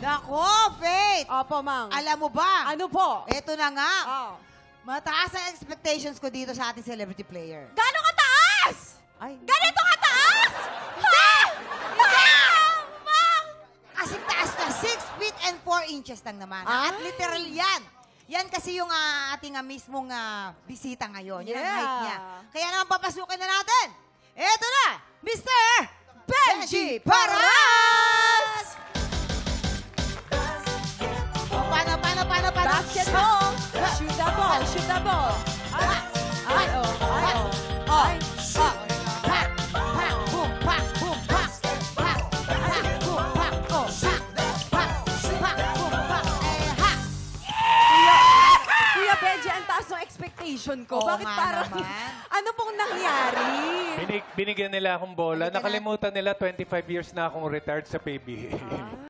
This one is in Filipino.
Nako, Faith! Opo, Mang. Alam mo ba? Ano po? Ito na nga. Oh. Mataas ang expectations ko dito sa ating celebrity player. Gano'ng kataas? Ay, Ganito kataas? Ha? Mang! kasing taas na 6 feet and 4 inches lang naman. At literal yan. Yan kasi yung ating mismong bisita ngayon. Yan ang height niya. Kaya naman papasukin na natin. Eto na, Mr. Benji Paras! O, paano? Basketball! Shoot the ball! Shoot the ball! Ay, ay, oh, ay, oh. Ay, Pak! Pak! Boom! Pak! Boom! Pak! Pak! Pak! Boom! Pak! Oh! Pak! Pak! Pak! Boom! Pak! Ha! Kuya Benji, ang taas ng expectation ko. Oo Bakit nga parang, naman. ano pong nangyari? Binigyan nila akong bola. Nakalimutan nila 25 years na akong retired sa PBA.